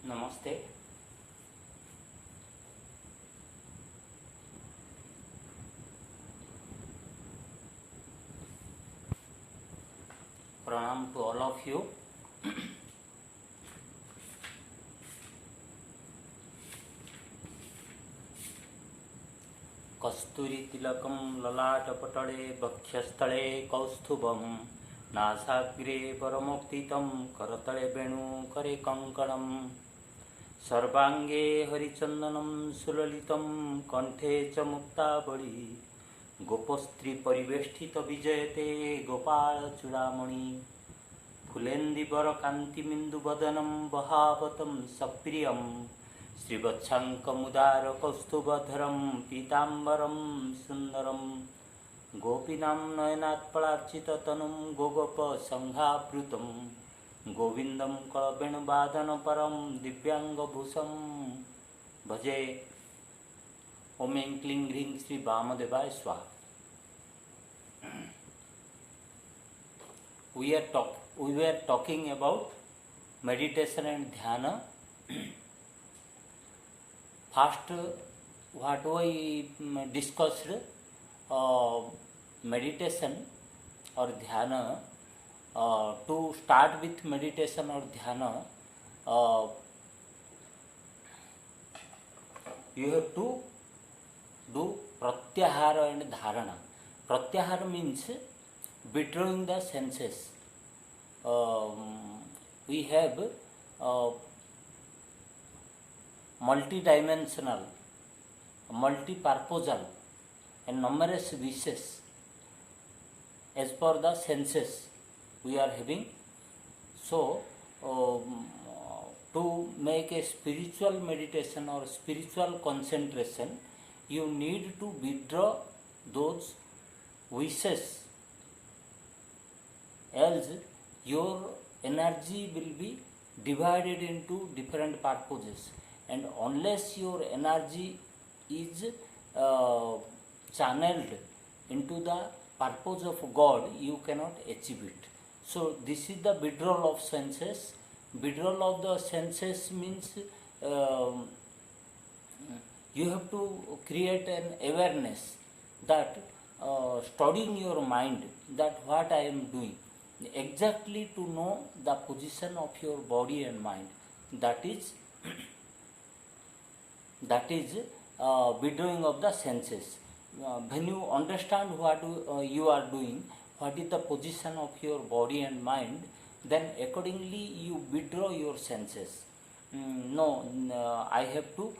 नमस्ते। प्रणाम to all of you. कस्तूरी तिलकं ललाटपटले वक्षस्थले कौस्तुभं नासाग्रे परमोक्तितं करतले वेणुकरे कङ्कणं सर्वांगे हरिचन्दनं सुललितं कंठे च मुक्तावली गोपस्त्री परिवेष्टित विजयते गोपाल चूड़ामणि फुलेन्दीवर कान्तिमिन्दुवदनं वहावतं सप्रियं श्रीवत्साङ्कमुदार कौस्तुभधरं पीताम्बरं सुन्दरं गोपीनां नयनात्पलार्चिततनुं गोगोपसङ्घावृतं गोविन्दं कळवेणुवादनपरं दिव्याङ्गभूषं भजे। ओम ऐं क्लीं ह्रीं श्री वामदेवाय स्वाहा। We were talking about meditation and dhyana. First, what we discussed, meditation or dhyana. To start with meditation or dhyana, you have to do pratyahara and dharana. Pratyahara means withdrawing the senses. We have multi-dimensional, multi-purposal and numerous wishes as per the senses we are having. So, to make a spiritual meditation or spiritual concentration, you need to withdraw those wishes, else your energy will be divided into different purposes, and unless your energy is channeled into the purpose of God, you cannot achieve it. So this is the withdrawal of senses. Withdrawal of the senses means you have to create an awareness that studying your mind, that what I am doing, exactly to know the position of your body and mind. That is withdrawing of the senses. When you understand what you are doing, what is the position of your body and mind, then accordingly you withdraw your senses. I have to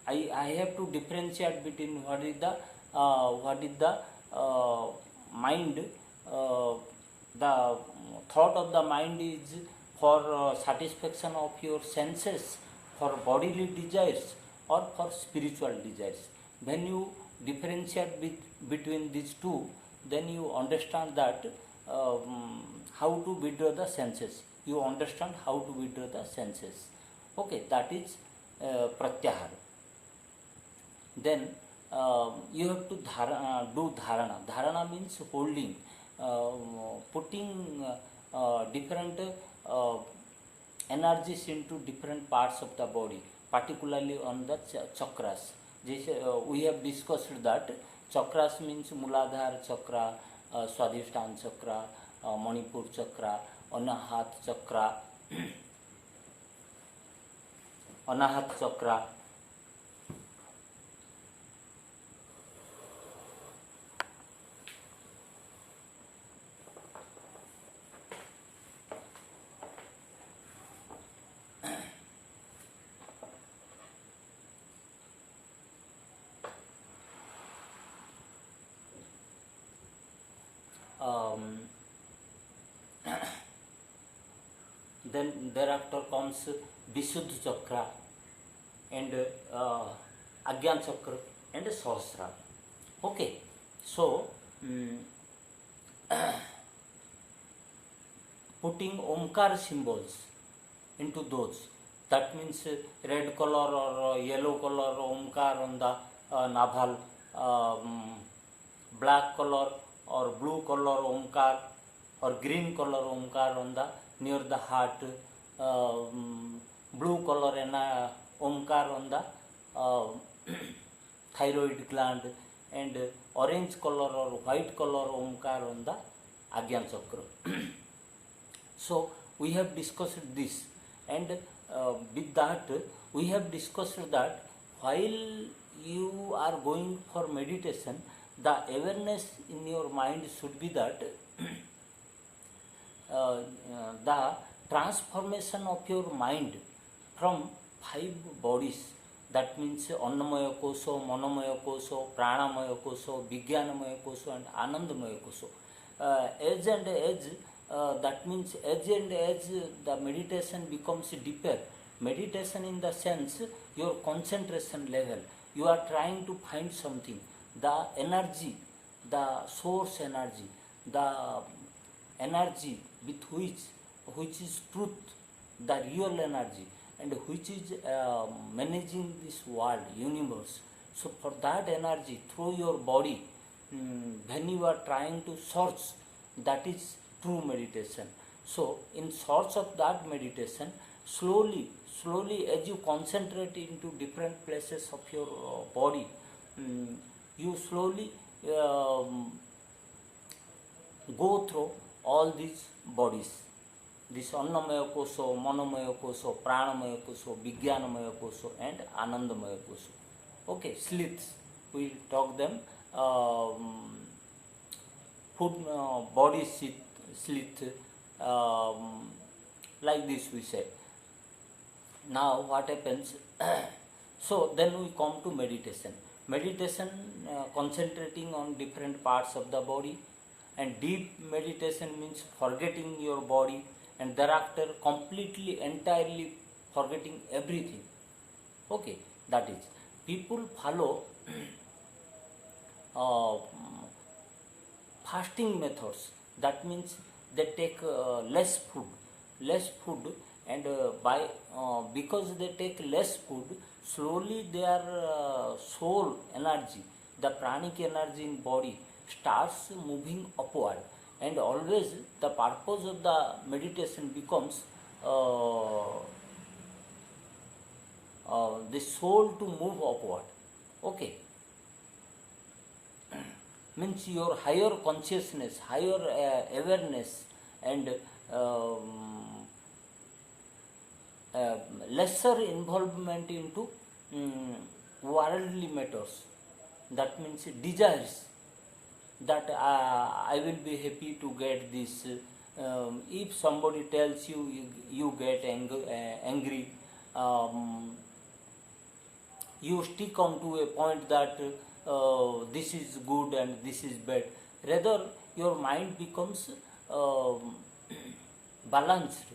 I have to differentiate between what is the mind. The thought of the mind is for satisfaction of your senses, for bodily desires or for spiritual desires. When you differentiate between these two, then you understand that how to withdraw the senses. You understand how to withdraw the senses. Okay, that is pratyahara. Then you have to do dharana. Dharana means holding, putting different energies into different parts of the body, particularly on the chakras. We have discussed that chakras means Muladhara chakra, Swadhisthana chakra, Manipur chakra, Anahat chakra, Anahat chakra. Then thereafter comes Visuddha chakra and Agyan chakra and Sahasrara. Okay, so putting Omkar symbols into those, that means red color or yellow color Omkar on the navel, black color or blue color Omkar or green color Omkar on the near the heart, blue color omkar on the thyroid gland, and orange color or white color omkar on the Agyan Chakra. So we have discussed this, and with that we have discussed that while you are going for meditation, the awareness in your mind should be that the transformation of your mind from 5 bodies, that means Annamaya Koso, Manomaya Koso, Pranamaya Koso, Vijnanamaya Koso and Anandamaya Koso. As and as, that means as and as the meditation becomes deeper, meditation in the sense your concentration level, you are trying to find something, the energy, the source energy, the energy with which is truth, the real energy, and which is managing this world, universe. So for that energy through your body, when you are trying to search, that is true meditation. So in search of that meditation, slowly as you concentrate into different places of your body, you slowly go through all these bodies, this Annamaya Koso, Manomaya Koso, Pranamaya Koso, Vijnanamaya Koso and Anandamaya Koso. Okay, slits, we talk them, food body slit, like this we say. Now what happens? So then we come to meditation. Meditation concentrating on different parts of the body, and deep meditation means forgetting your body and thereafter completely, entirely forgetting everything. Okay, that is. People follow fasting methods. That means they take less food, and because they take less food, slowly their soul energy, the pranic energy in body, starts moving upward, and always the purpose of the meditation becomes the soul to move upward. Okay, means your higher consciousness, higher awareness, and lesser involvement into worldly matters. That means desires, that I will be happy to get this. If somebody tells you get angry, you stick on to a point that this is good and this is bad. Rather, your mind becomes balanced.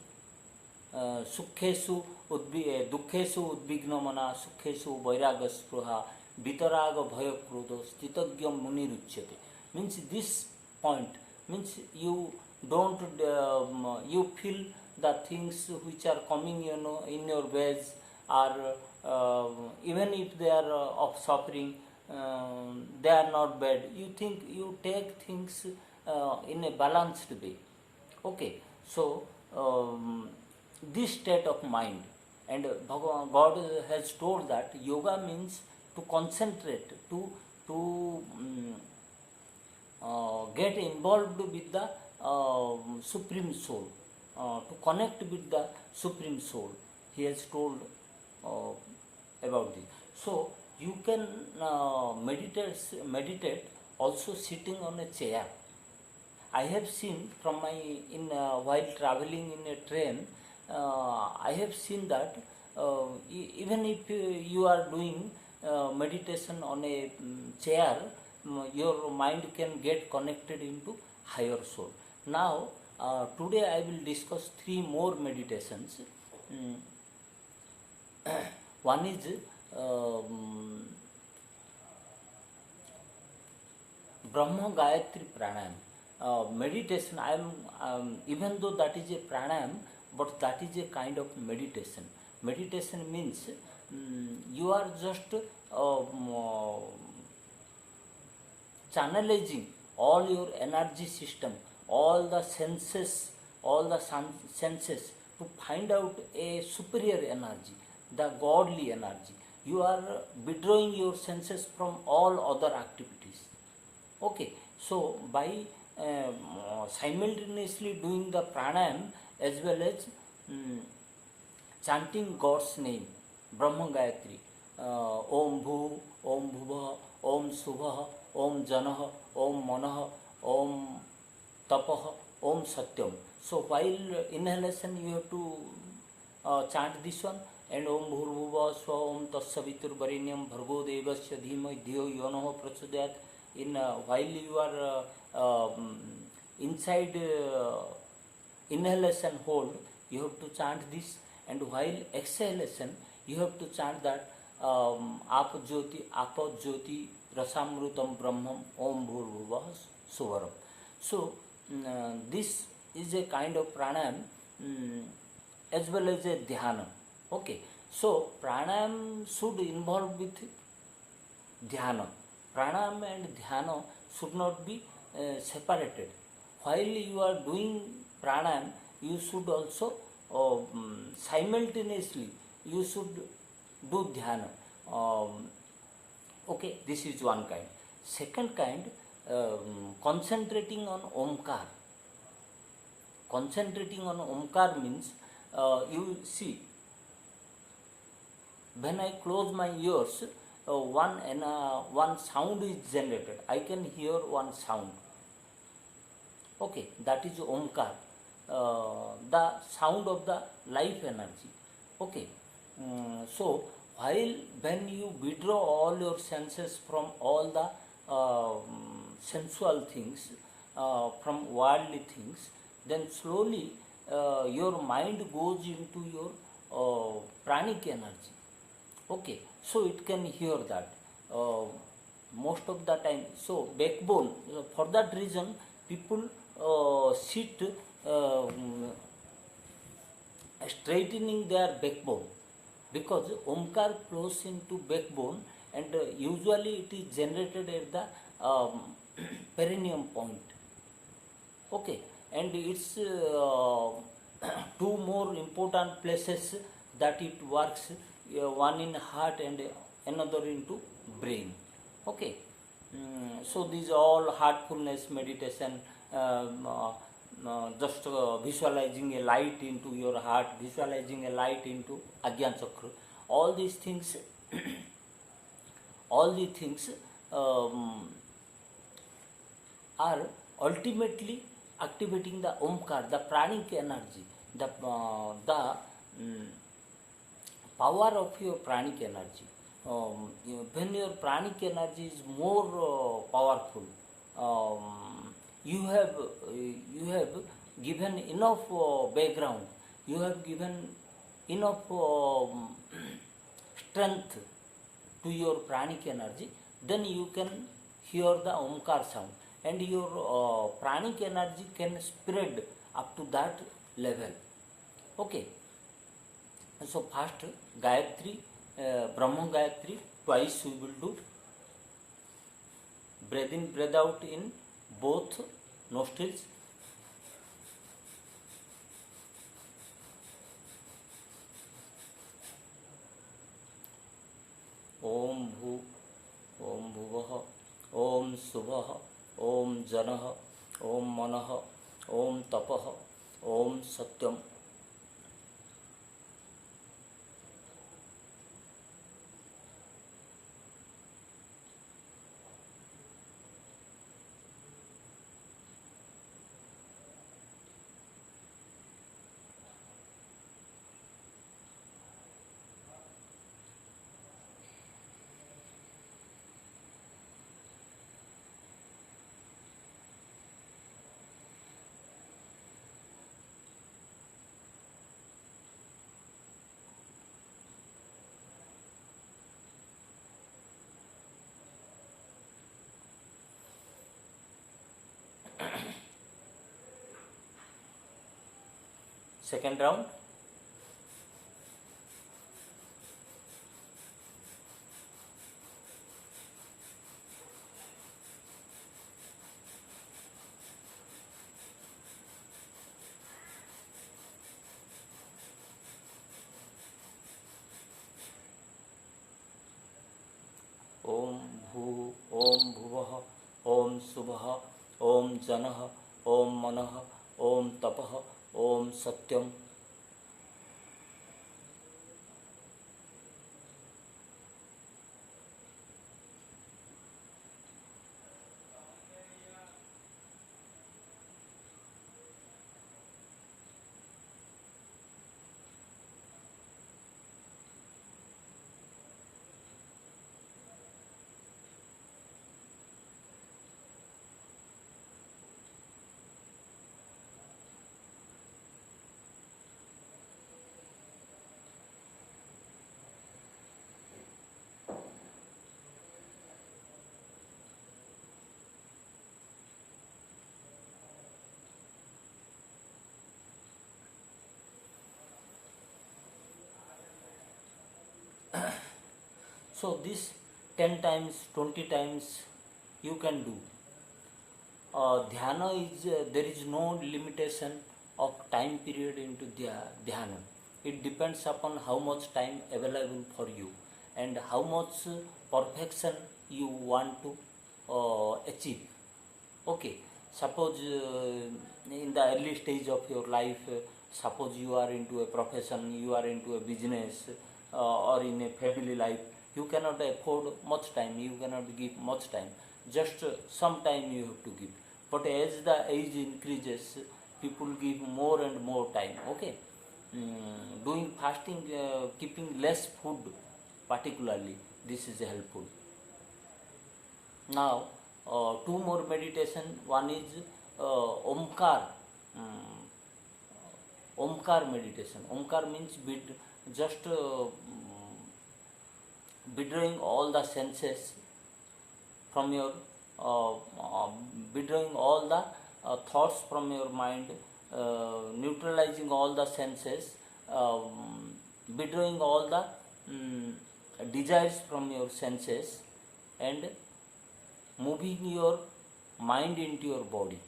Sukhesu dukhesu udvignamana sukhesu vairaga spruha vitaraga bhaya krodha stitagyam muniruchyate. Means this point means you don't you feel the things which are coming in your ways, or even if they are of suffering, they are not bad. You take things in a balanced way. Okay, so this state of mind, and God has told that yoga means to concentrate, to get involved with the Supreme Soul, to connect with the Supreme Soul. He has told about this. So you can meditate also sitting on a chair. I have seen from while traveling in a train, I have seen that even if you are doing meditation on a chair, your mind can get connected into higher soul. Now today I will discuss 3 more meditations. One is Brahma Gayatri Pranayam. Meditation, I am even though that is a pranayam, but that is a kind of meditation. Meditation means you are just channelizing all your energy system, all the senses to to find out a superior energy, the godly energy. You are withdrawing your senses from all other activities. Okay, so by simultaneously doing the pranayam as well as mm, chanting God's name, Brahma Gayatri, Om Bhu, Om Bhuvah, Om Subhah, Om Janah, Om Manah, Om Tapah, Om Satyam. So while inhalation you have to chant this one, and Om Bhurbhuva Swa Om Tassavitur Varenyam Bhargo Devasya Dhimai Dhiyo Yonoh Prachodayat. In while you are inside inhalation hold, you have to chant this, and while exhalation you have to chant that Apajyoti Rasamrutam Brahmam Om Bhurbhuva Suvaram. So this is a kind of pranayam as well as a dhyana. Okay, so pranayam should involve with dhyana. Pranayam and dhyana should not be separated. While you are doing pranayam, you should also simultaneously you should do dhyana. Okay, this is one kind. Second kind, concentrating on Omkar. Concentrating on Omkar means you see, when I close my ears, one sound is generated. I can hear one sound. Okay, that is Omkar, the sound of the life energy. Okay, so while when you withdraw all your senses from all the sensual things, from worldly things, then slowly your mind goes into your pranic energy. Okay, so it can hear that most of the time. So backbone, for that reason people sit straightening their backbone, because Omkar flows into backbone, and usually it is generated at the perineum point. Okay, and it's two more important places that it works, one in heart and another into brain. Okay, so these all heartfulness meditation, just visualizing a light into your heart, visualizing a light into Agyan Chakra, all these things all these things are ultimately activating the Omkar, the pranic energy, the power of your pranic energy. When your pranic energy is more powerful, you have given enough background, you have given enough strength to your pranic energy, then you can hear the Omkar sound, and your pranic energy can spread up to that level. Okay, so first Gayatri, Brahma Gayatri, twice we will do. Breathe in, breathe out in both nostrils. Om Bhu, Om Bhuvah, Om Subhah, Om Janah, Om Manah, Om Tapah, Om Satyam. Second round. ओम शुभः, ओम जनः, ओम मनः, ओम तपः, ओम सत्यम। So this 10 times, 20 times you can do. Dhyana is there is no limitation of time period into dhyana. It depends upon how much time available for you and how much perfection you want to achieve. Okay, suppose in the early stage of your life, suppose you are into a profession, you are into a business, or in a family life, you cannot afford much time, you cannot give much time, just some time you have to give. But as the age increases, people give more and more time. Okay, doing fasting, keeping less food, particularly, this is helpful. Now, two more meditation. One is Omkar. Um, Omkar meditation. Omkar means just withdrawing all the senses from your, withdrawing all the thoughts from your mind, neutralizing all the senses, withdrawing all the desires from your senses, and moving your mind into your body,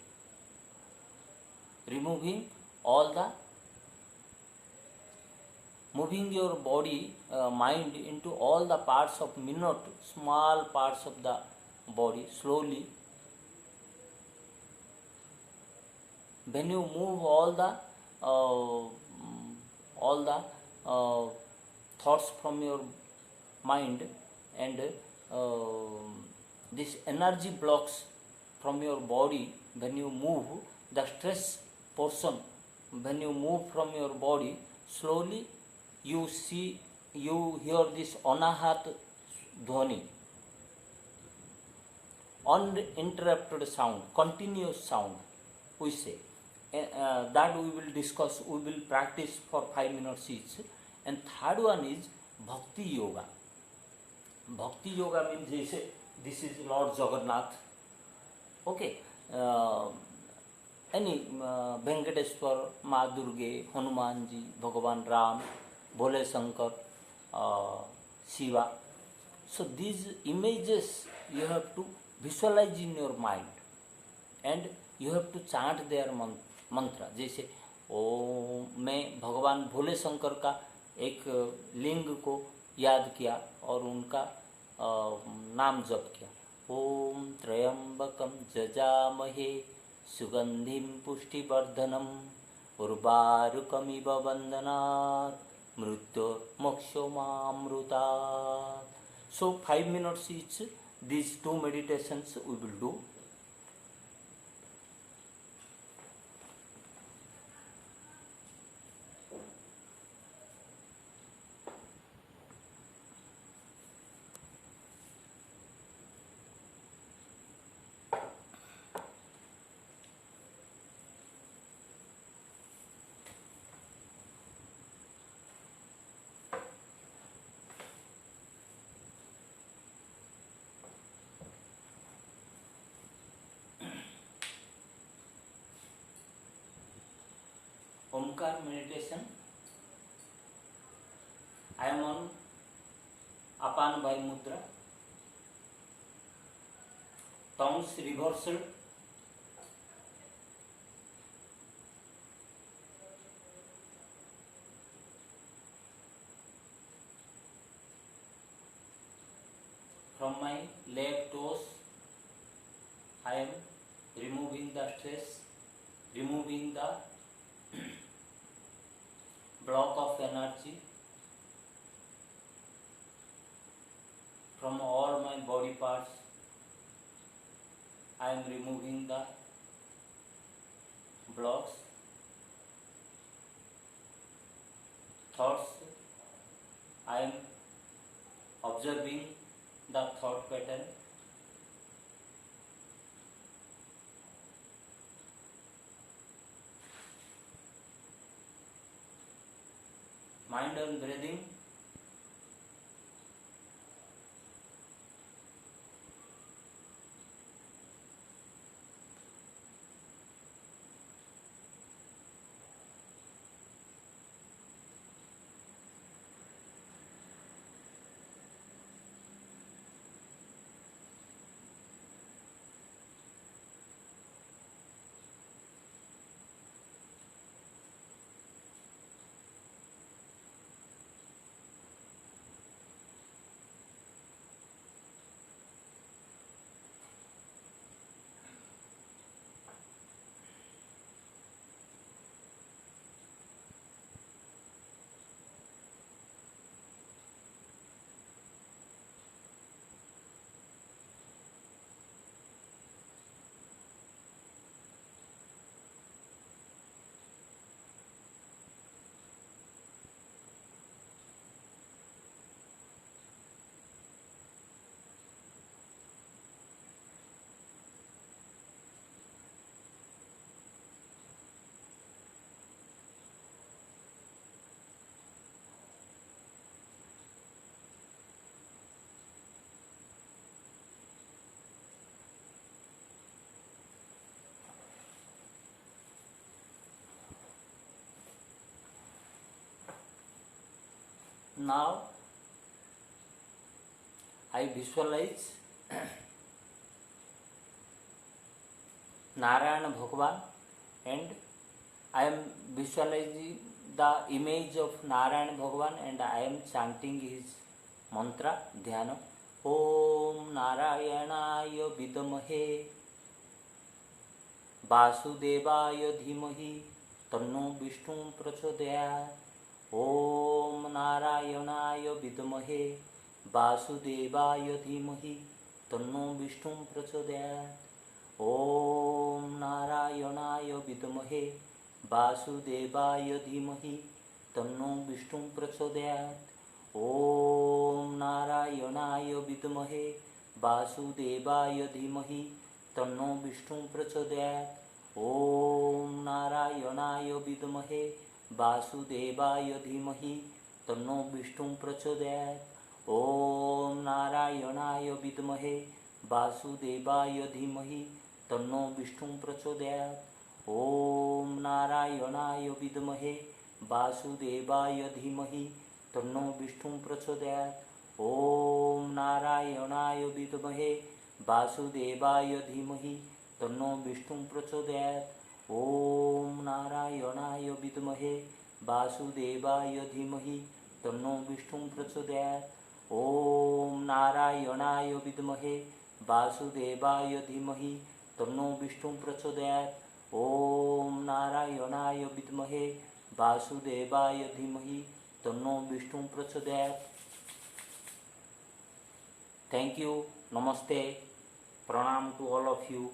removing all the, moving your body, mind into all the parts of minute, small parts of the body slowly. When you move all the thoughts from your mind, and this energy blocks from your body, when you move the stress portion, when you move from your body slowly, you see, you hear this anahat dhwani, uninterrupted sound, continuous sound, we say. That we will discuss, we will practice for 5 minutes each. And third one is bhakti yoga. Bhakti yoga means this is Lord Jagannath. Okay, any Venkateshwar, Ma Durge, Hanumanji, Bhagavan Ram, Bhole Shankar, Shiva. So these images you have to visualize in your mind, and you have to chant their मंत्र. जैसे मैं भगवान भोले शंकर का एक लिंग को याद किया और उनका नाम जप किया। ओम त्र्यंबकम जजामहे सुगंधिम पुष्टिवर्धनम उर्वारुकमिव वंदनात् मृत्युर्मोक्षमामृतात्. So 5 minutes each, these two meditations we will do. Omkar meditation. I am on Apan Vayu Mudra. Thumbs reversed. From my left toes I am removing the stress, removing the block of energy from all my body parts. I am removing the blocks, thoughts. I am observing the thought pattern. Mind and breathing. Now I visualize Narayana Bhagavan, and I am visualizing the image of Narayana Bhagavan, and I am chanting his mantra dhyana. Om Narayanaaya Vidamahe Vasudevaya Dhimahi Tanno Vishnu Prachodayat. Om Narayanaaya Vidamahe Vasudevaya Dhimahi Tanno Vishnu Prachodayat. Om Narayanaaya Vidamahe Vasudevaya Dhimahi Tanno Vishnu Prachodayat. Om Narayanaaya Vidamahe Vasudevaya Dhimahi Tanno Vishnu Prachodayat. Om Narayanaaya Vidamahe Vasudevaya Dhimahi Tanno Vishnu Prachodayat. Om Narayanaaya Vidamahe Vasudevaya Dhimahi Tanno Vishnu Prachodayat. Om Narayanaaya Vidamahe Vasudevaya Dhimahi Tanno Vishnu Prachodayat. Om Narayanaaya Vidamahe Vasudevaya Dhimahi Tanno Vishnu Prachodayat. Om Narayanaaya Vidamahe Vasudevaya Dhimahi Tanno Vishnu Prachodayat. Om Narayanaaya Vidamahe Vasudevaya Dhimahi Tanno Vishnu Prachodayat. Om Narayanaaya Vidamahe Vasudevaya Dhimahi Tanno Vishnu Prachodayat. Thank you. Namaste. Pranam to all of you.